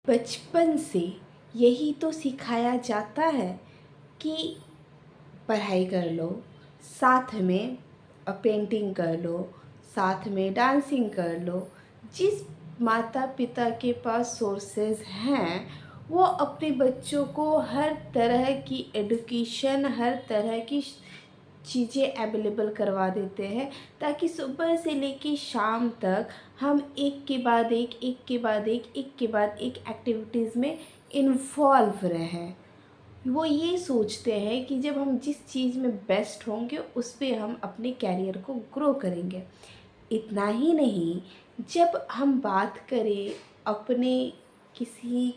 बचपन से यही तो सिखाया जाता है कि पढ़ाई कर लो, साथ में पेंटिंग कर लो, साथ में डांसिंग कर लो। जिस माता पिता के पास सोर्सेज हैं वो अपने बच्चों को हर तरह की एडुकेशन, हर तरह की चीज़ें अवेलेबल करवा देते हैं, ताकि सुबह से लेके शाम तक हम एक के बाद एक के बाद एक के बाद एक एक्टिविटीज़ में इन्वॉल्व रहें। वो ये सोचते हैं कि जब हम जिस चीज़ में बेस्ट होंगे उस पे हम अपने कैरियर को ग्रो करेंगे। इतना ही नहीं, जब हम बात करें अपने किसी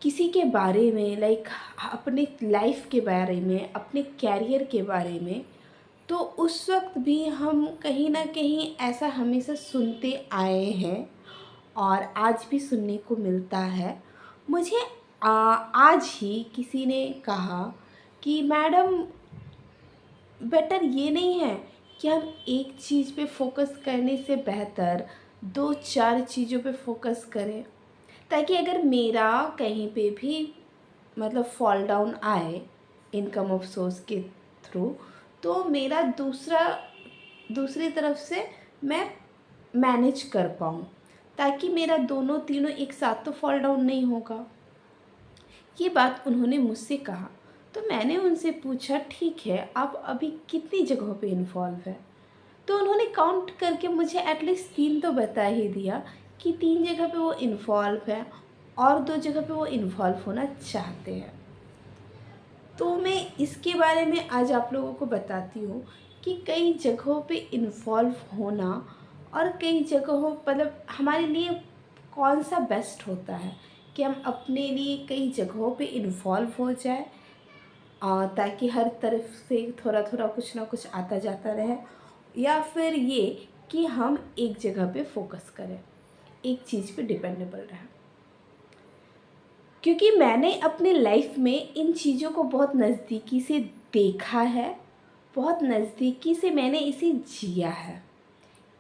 किसी के बारे में, लाइक अपने लाइफ के बारे में, अपने कैरियर के बारे में, तो उस वक्त भी हम कहीं ना कहीं ऐसा हमेशा सुनते आए हैं और आज भी सुनने को मिलता है। मुझे आज ही किसी ने कहा कि मैडम, बेटर ये नहीं है कि हम एक चीज़ पे फोकस करने से बेहतर दो चार चीज़ों पे फोकस करें, ताकि अगर मेरा कहीं पे भी मतलब फॉल डाउन आए इनकम ऑफ सोर्स के थ्रू, तो मेरा दूसरी तरफ से मैं मैनेज कर पाऊँ, ताकि मेरा दोनों तीनों एक साथ तो फॉल डाउन नहीं होगा। ये बात उन्होंने मुझसे कहा। तो मैंने उनसे पूछा, ठीक है, आप अभी कितनी जगहों पे इन्वॉल्व है? तो उन्होंने काउंट करके मुझे एटलीस्ट 3 तो बता ही दिया कि 3 जगह पे वो इन्वॉल्व है और 2 जगह पे वो इन्वॉल्व होना चाहते हैं। तो मैं इसके बारे में आज आप लोगों को बताती हूँ कि कई जगहों पे इन्वॉल्व होना और कई जगहों मतलब हमारे लिए कौन सा बेस्ट होता है, कि हम अपने लिए कई जगहों पे इन्वॉल्व हो जाए ताकि हर तरफ से थोड़ा थोड़ा कुछ ना कुछ आता जाता रहे, या फिर ये कि हम एक जगह पे फोकस करें, एक चीज़ पे डिपेंडेबल रहें। क्योंकि मैंने अपने लाइफ में इन चीज़ों को बहुत नज़दीकी से देखा है, बहुत नज़दीकी से मैंने इसे जिया है,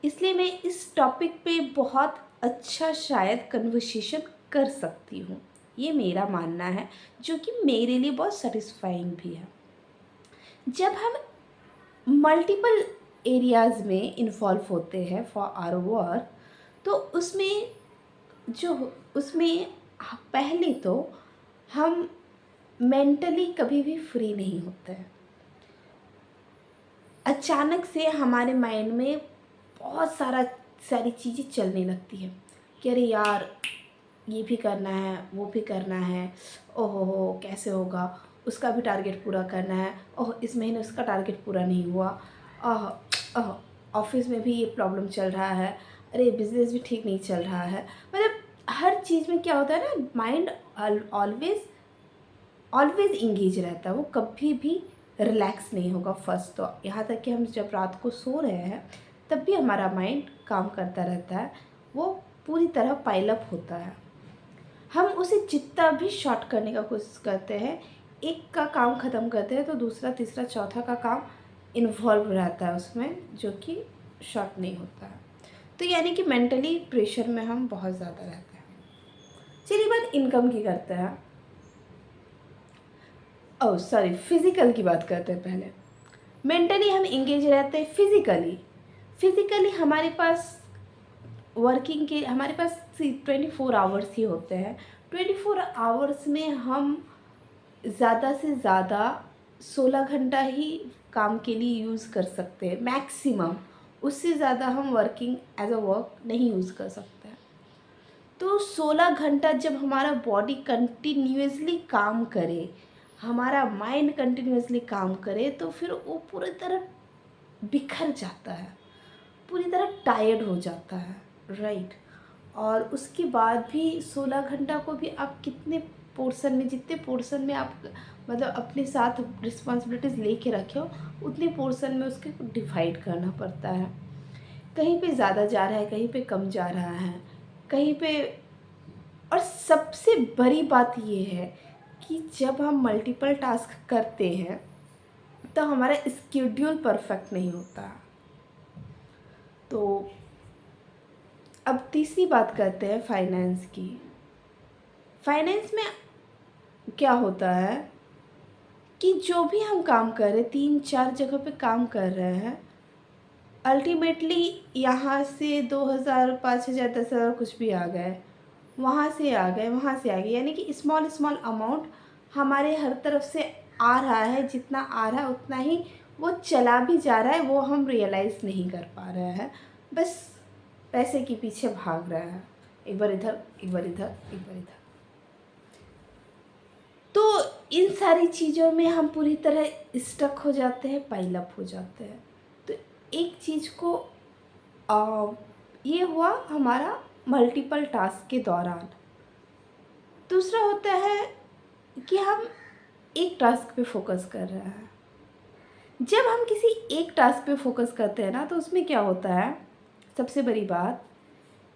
इसलिए मैं इस टॉपिक पे बहुत अच्छा शायद कन्वर्सेशन कर सकती हूँ। ये मेरा मानना है, जो कि मेरे लिए बहुत सेटिस्फाइंग भी है। जब हम मल्टीपल एरियाज़ में इन्वॉल्व होते हैं फॉर आवर वर्क, तो उसमें पहले तो हम मेंटली कभी भी फ्री नहीं होते हैं। अचानक से हमारे माइंड में बहुत सारी चीज़ें चलने लगती हैं कि अरे यार, ये भी करना है, वो भी करना है, ओहो हो कैसे होगा, उसका भी टारगेट पूरा करना है, ओह इस महीने उसका टारगेट पूरा नहीं हुआ, ओह ओह ऑफिस में भी ये प्रॉब्लम चल रहा है, अरे बिजनेस भी ठीक नहीं चल रहा है। मतलब हर चीज़ में क्या होता है ना, माइंड ऑलवेज ऑलवेज इंगेज रहता है, वो कभी भी रिलैक्स नहीं होगा। फर्स्ट तो यहाँ तक कि हम जब रात को सो रहे हैं तब भी हमारा माइंड काम करता रहता है, वो पूरी तरह पाइलअप होता है। हम उसे जितना भी शॉर्ट करने का कोशिश करते हैं, एक का काम ख़त्म करते हैं तो दूसरा तीसरा चौथा का काम इन्वॉल्व रहता है उसमें, जो कि शॉर्ट नहीं होता है। तो यानी कि मेंटली प्रेशर में हम बहुत ज़्यादा रहते हैं। चलिए बात इनकम की करते हैं। ओह सॉरी, फिज़िकल की बात करते हैं पहले। मेंटली हम इंगेज रहते हैं, फिज़िकली हमारे पास हमारे पास 24 आवर्स ही होते हैं। 24 आवर्स में हम ज़्यादा से ज़्यादा 16 घंटा ही काम के लिए यूज़ कर सकते हैं मैक्सिमम। उससे ज़्यादा हम वर्किंग एज अ वर्क नहीं यूज़ कर सकते हैं। तो 16 घंटा जब हमारा बॉडी कंटिन्यूअसली काम करे, हमारा माइंड कंटिन्यूअसली काम करे, तो फिर वो पूरी तरह बिखर जाता है, पूरी तरह टायर्ड हो जाता है, राइट। और उसके बाद भी 16 घंटा को भी आप कितने पोर्शन में, जितने पोर्शन में आप मतलब अपने साथ रिस्पॉन्सिबिलिटीज़ लेके रखे हो, उतने पोर्शन में उसके डिवाइड करना पड़ता है। कहीं पे ज़्यादा जा रहा है, कहीं पे कम जा रहा है, कहीं पे। और सबसे बड़ी बात ये है कि जब हम मल्टीपल टास्क करते हैं तो हमारा स्केड्यूल परफेक्ट नहीं होता। तो अब तीसरी बात करते हैं फाइनेंस की। फाइनेंस में क्या होता है कि जो भी हम काम कर रहे हैं, 3-4 जगह पे काम कर रहे हैं, अल्टीमेटली यहाँ से 2000, 5000, 10,000 कुछ भी आ गए, वहाँ से आ गए, वहाँ से आ गए, यानी कि स्मॉल स्मॉल अमाउंट हमारे हर तरफ से आ रहा है। जितना आ रहा है उतना ही वो चला भी जा रहा है, वो हम रियलाइज़ नहीं कर पा रहे हैं, बस पैसे के पीछे भाग रहा है, एक बार इधर, एक बार इधर, एक बार इधर। तो इन सारी चीज़ों में हम पूरी तरह स्टक हो जाते हैं, पाइल अप हो जाते हैं। तो एक चीज़ को ये हुआ हमारा मल्टीपल टास्क के दौरान। दूसरा होता है कि हम एक टास्क पे फोकस कर रहे हैं। जब हम किसी एक टास्क पे फोकस करते हैं ना, तो उसमें क्या होता है, सबसे बड़ी बात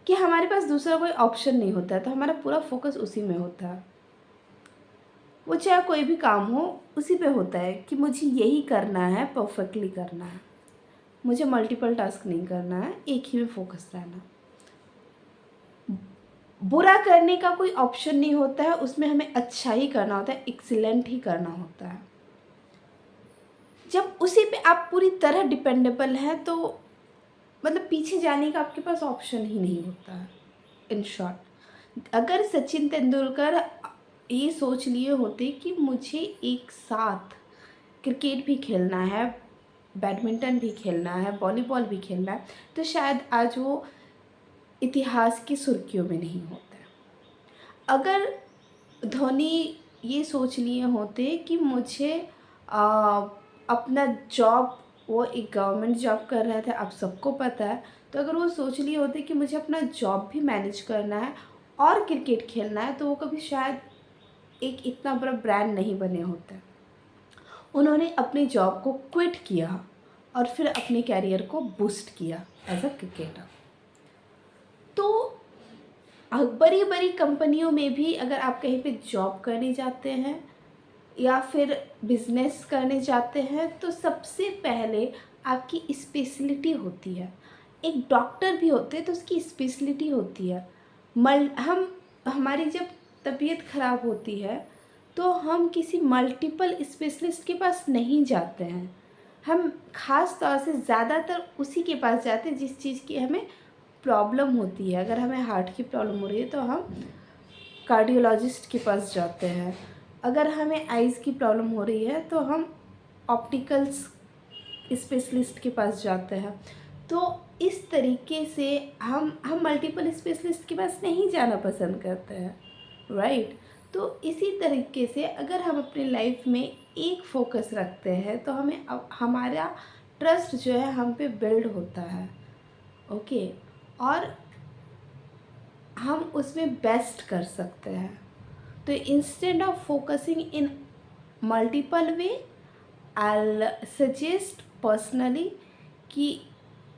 कि हमारे पास दूसरा कोई ऑप्शन नहीं होता है, तो हमारा पूरा फोकस उसी में होता है। वो चाहे कोई भी काम हो, उसी पे होता है कि मुझे यही करना है, परफेक्टली करना है, मुझे मल्टीपल टास्क नहीं करना है, एक ही में फोकस रहना। बुरा करने का कोई ऑप्शन नहीं होता है, उसमें हमें अच्छा ही करना होता है, एक्सीलेंट ही करना होता है। जब उसी पे आप पूरी तरह डिपेंडेबल हैं, तो मतलब पीछे जाने का आपके पास ऑप्शन ही नहीं होता है। इन शॉर्ट, अगर सचिन तेंदुलकर ये सोच लिए होते कि मुझे एक साथ क्रिकेट भी खेलना है, बैडमिंटन भी खेलना है, वॉलीबॉल भी खेलना है, तो शायद आज वो इतिहास की सुर्खियों में नहीं होता है। अगर धोनी ये सोच लिए होते कि मुझे अपना जॉब, वो एक गवर्नमेंट जॉब कर रहे थे, आप सबको पता है, तो अगर वो सोच लिए होते कि मुझे अपना जॉब भी मैनेज करना है और क्रिकेट खेलना है, तो वो कभी शायद एक इतना बड़ा ब्रांड नहीं बने होते। उन्होंने अपनी जॉब को क्विट किया और फिर अपने कैरियर को बूस्ट किया एज अ क्रिकेटर। तो बड़ी बड़ी कंपनियों में भी अगर आप कहीं पे जॉब करने जाते हैं या फिर बिजनेस करने जाते हैं, तो सबसे पहले आपकी स्पेशलिटी होती है। एक डॉक्टर भी होते हैं तो उसकी स्पेशलिटी होती है। हमारी जब तबीयत ख़राब होती है, तो हम किसी मल्टीपल स्पेशलिस्ट के पास नहीं जाते हैं। हम ख़ास तौर से ज़्यादातर उसी के पास जाते हैं जिस चीज़ की हमें प्रॉब्लम होती है। अगर हमें हार्ट की प्रॉब्लम हो रही है तो हम कार्डियोलॉजिस्ट के पास जाते हैं। अगर हमें आइज़ की प्रॉब्लम हो रही है तो हम ऑप्टिकल्स स्पेशलिस्ट के पास जाते हैं। तो इस तरीके से हम मल्टीपल स्पेशलिस्ट के पास नहीं जाना पसंद करते हैं, राइट। तो इसी तरीके से अगर हम अपनी लाइफ में एक फोकस रखते हैं, तो हमें हमारा ट्रस्ट जो है हम पे बिल्ड होता है, ओके, और हम उसमें बेस्ट कर सकते हैं। तो instead of focusing in multiple way, I suggest personally कि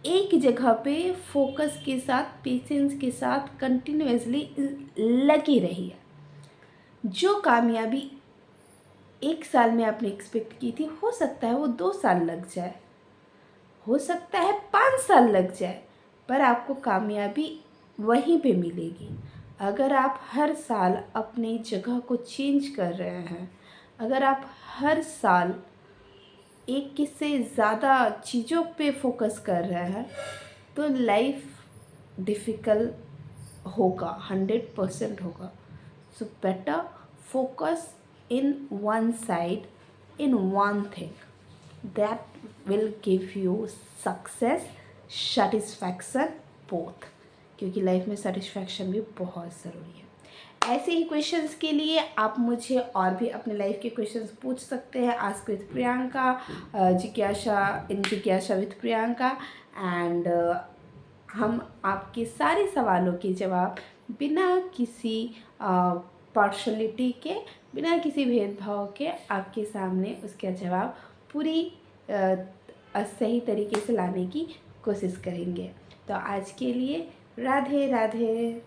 एक जगह पे फोकस के साथ, पेशेंस के साथ कंटिन्यूसली लगी रहिए। जो कामयाबी 1 साल में आपने एक्सपेक्ट की थी, हो सकता है वो 2 साल लग जाए, हो सकता है 5 साल लग जाए, पर आपको कामयाबी वहीं पे मिलेगी। अगर आप हर साल अपनी जगह को चेंज कर रहे हैं, अगर आप हर साल एक से ज़्यादा चीज़ों पे फोकस कर रहे हैं, तो लाइफ डिफ़िकल्ट होगा, 100% होगा। So better focus in one side, in one thing, that will give you success, satisfaction, both. क्योंकि लाइफ में सेटिस्फैक्शन भी बहुत ज़रूरी है। ऐसे ही क्वेश्चंस के लिए आप मुझे और भी अपने लाइफ के क्वेश्चंस पूछ सकते हैं। आस्क विद प्रियंका, जिज्ञासा विद प्रियंका, एंड हम आपके सारे सवालों के जवाब बिना किसी पार्शलिटी के, बिना किसी भेदभाव के आपके सामने उसका जवाब पूरी सही तरीके से लाने की कोशिश करेंगे। तो आज के लिए राधे राधे।